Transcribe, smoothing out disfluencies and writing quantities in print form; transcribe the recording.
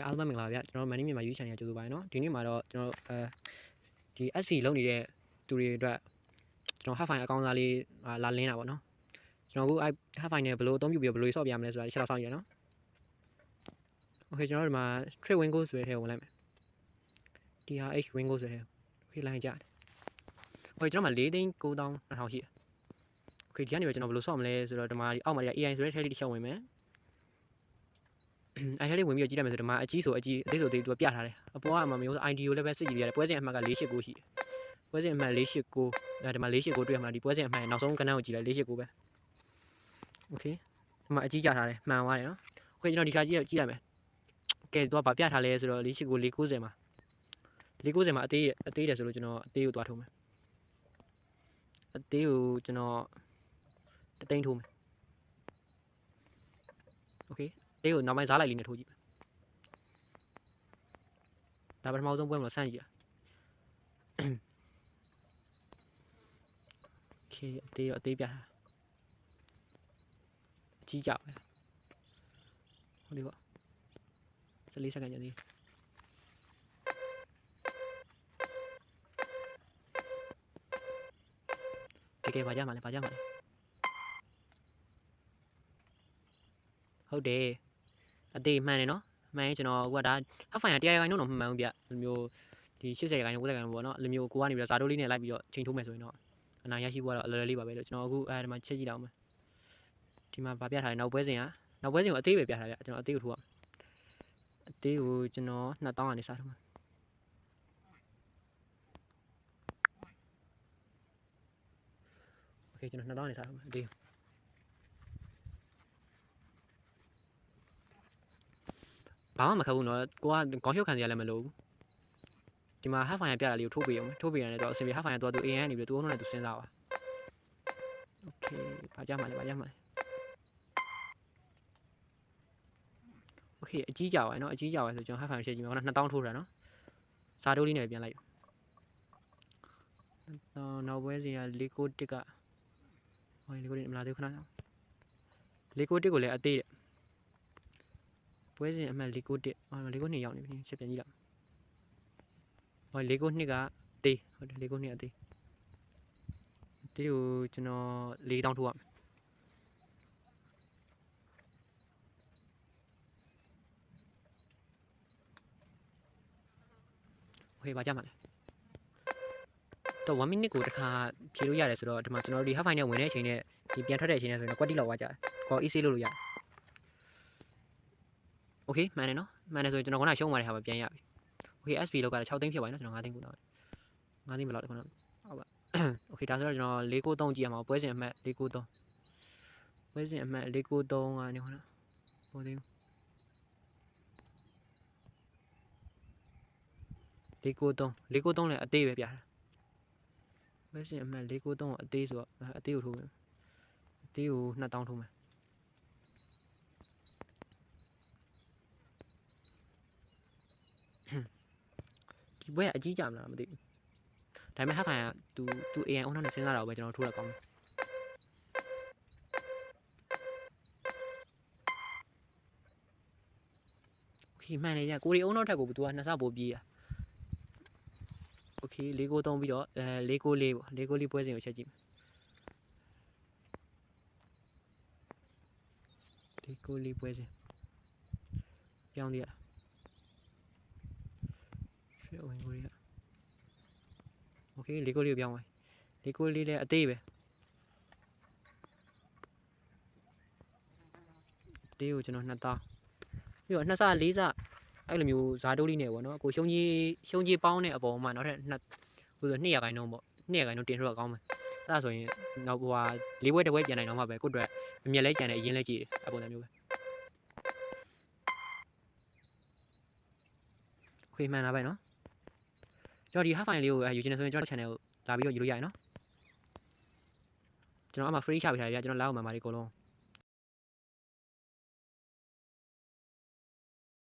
အားလုံးမင်္ဂလာပါဗျကျွန်တော်မန်နီမြန်မာ YouTube channel ကြိုဆိုပါရနော်ဒီနေ့မှာတော့ကျွန်တော်ဒီ SP လုံးနေတဲ့သူတွေအတွက်ကျွန်တော် half file အကောင့်စားလေးလာလင်းတာပေါ့နော်ကျွန်တော်အခု half file နဲ့ဘယ်လိုအသုံးပြုပြီးဘယ်လိုဆော့ပြရမလဲဆိုတာရှင်းတော့ဆောင်းရနော် Okay ကျွန်တော်ဒီမှာ trade window ဆိုတဲ့ထဲဝင်လိုက်မယ်ဒီ H window ဆိုတဲ့ထဲ Okay လိုင်းကြတယ် Okay ကျွန်တော်မှာ4,9,200ရှိတယ် Okay ဒီကနေပဲကျွန်တော်ဘယ်လိုဆော့မလဲဆိုတော့ဒီမှာအောက်မှာ AI ဆိုတဲ့ထဲလေးတစ်ချက်ဝင်မယ်အဲ့ထဲလေးဝင်ပြီးကြည့်လိုက်မယ်ဆိုဒီမှာအကြီးဆိုအကြီးအသေးဆိုသေးသူပြထားတယ်အပေါ်ကအမှမျိုး ID ကိုလည်းပဲစစ်ကြည့်ရတယ်ပွဲစဉ်အမှတ်က489ရှိတယ်ပွဲစဉ်အမှတ်489ဒါဒီမှာ489တွေ့ရမှာဒီပွဲစဉ်အမှတ်နောက်ဆုံးကဏ္ဍကိုကြည့်လိုက်489ပဲ Okay ဒီမှာအကြီးကြထားတယ်မှန်သွားတယ်နော် Okay ကျွန်တော်ဒီခါကြည့်လိုက်မယ်ကဲသူကဗာပြထားလဲဆိုတော့489 490မှာ490မှာအသေးတယ်ဆိုလို့ကျွန်တော်အသေးကိုသွားထုံးမယ်အသေးကိုကျွန်တော်တသိန်းထိုးမယ် Okay တေးကိုနောက်ပိုင်းစားလိုက်လေးနဲ့ထိုးကြည့်ဒါပထမဆုံးပွဲမှာဆန့်ကြည့်ရ Okay အသေးပြတာအကြီးကြပဲဟုတ်ပြီပေါ့14စက္ကန့်ကြာသေးတကယ်ပါကြမှာလဲဟုတ်တယ်အသေးမှန်တယ်နော်မှန်ရင်ကျွန်တော်ကဒါ half file 100 ခိုင်နှုန်းတော့မှန်ဘူးဗျဒီမျိုးဒီ80ခိုင်နှုန်း90ခိုင်နှုန်းပေါ့နော်ဒီမျိုးကိုကနေပြီးတော့ဇာတိုးလေးနဲ့လိုက်ပြီးတော့ချိန်ထိုးမယ်ဆိုရင်တော့အနိုင်ရရှိဖို့ကတော့အလွယ်လေးပါပဲလို့ကျွန်တော်အခုအဲဒီမှာချက်ကြည့်လိုက်အောင်မယ်ဒီမှာဗာပြထားတယ်နောက်ပွဲစဉ်ကိုအသေးပဲပြထားဗျကျွန်တော်အသေးကိုထိုးရမယ်အသေးကိုကျွန်တော်2000ကနေစထိုးမယ်โอเคကျွန်တော်2000ကနေစထိုးမယ်အသေးဘာမှမခက်ဘူးနော်ကိုကခေါင်းရှုပ်ခံစရာလည်းမလိုဘူးဒီမှာ half file ပြတာလေးကိုထိုးပေးရတယ်တော့အဆင်ပြေ half file တော့သူ AN နေပြီးသူအုံးနဲ့သူစဉ်းစားပါ Okay ဘာကြမှာလဲ Okay အကြီးကြပါနော်အကြီးကြပါဆိုကျွန်တော် half file ရှင်းကြည့်မယ်ခုန2000ထိုးတာနော်စာတိုးလေးနဲ့ပြန်လိုက်နောက်ပွဲစီက491ကဟို491မလာသေးခဏ491ကိုလည်းအသေးတဲ့ပွဲစဉ်အမှတ်491ရောက်နေပြီချက်ပြန်ကြည့်လိုက်ဟို492ကအသေးဟုတ်တယ်492အသေးဒီကိုကျွန်တော်4000ထိုးရမယ်โอเคပါကြမှာလဲတော့1 minute ကိုတစ်ခါဖြေလို့ရတယ်ဆိုတော့ဒီမှာကျွန်တော်တို့ဒီ half file နဲ့ဝင်တဲ့အချိန်နဲ့ဒီပြန်ထွက်တဲ့အချိန်နဲ့ဆိုရင်ကွက်တိလောက်ဝါကြတယ်ခေါ် easy လုပ်လို့ရတယ် Okay မှန်တယ်နော်မှန်တယ်ဆိုရင်ကျွန်တော်ခုနရှုံးသွားတဲ့ဟာပဲပြန်ရပြီ Okay SP လောက်က6သိန်းဖြစ်သွားပြီနော်ကျွန်တော်5သိန်းကိုတော့5သိန်းဘယ်လောက်လဲခုနဟုတ်က Okay ဒါဆိုတော့ကျွန်တော်493ကြည့်ရမှာပွဲစဉ်အမှတ်493ပွဲစဉ်အမှတ်493ကနေခုနပေါ်သေး493လည်းအသေးပဲပြတာပွဲစဉ်အမှတ်493အသေးဆိုတော့အသေးကိုထိုးမယ်အသေးကို2000ထိုးမယ်ဒီပွဲကအကြီးကြမလားမသိဘူးဒါပေမဲ့ half file ကသူ AI အုံနောက်နဲ့စဉ်းစားတာကိုပဲကျွန်တော်ထိုးရကောင်းတယ်Okay မှန်တယ်ညကိုရီအုံနောက်ထက်ကိုသူက2ဆပိုပြေးတာOkay 493ပြီးတော့494ပေါ့494ပွဲစဉ်ကိုချက်ကြည့်494ပွဲစဉ်ပြောင်းသေးရရွှေဝင်ကိုရီက Okay 494ကိုပြောင်းသွား494လည်းအသေးပဲအသေးကိုကျွန်တော်2000ပြီးတော့2ဆ4ဆအဲ့လိုမျိုးဇာတိုးလေးနဲ့ပေါ့နော်ကိုရှုံးကြီးပေါင်းတဲ့အပေါ်မှာနောက်ထပ်ဟိုဆို200ခိုင်နှုန်းပေါ့200ခိုင်နှုန်းတင်ထွက်ကောင်းမယ်အဲ့ဒါဆိုရင်နောက်ဟိုဟာ4ပွဲတစ်ပွဲပြန်နိုင်တော့မှပဲကိုယ့်အတွက်အမြက်လဲကြံတဲ့အရင်လဲကြည့်တယ်အပုံစံမျိုးပဲ Okay မှန်တာပဲနော်ကျွန်တော်ဒီ half file လေးကိုယူချင်တယ်ဆိုရင်ကျွန်တော် channel ကိုလာပြီးတော့ယူလို့ရတယ်နော်ကျွန်တော်အမှ free ချပေးထားတယ်ဗျကျွန်တော်လာအောင်မှမာလေးအကုန်လုံး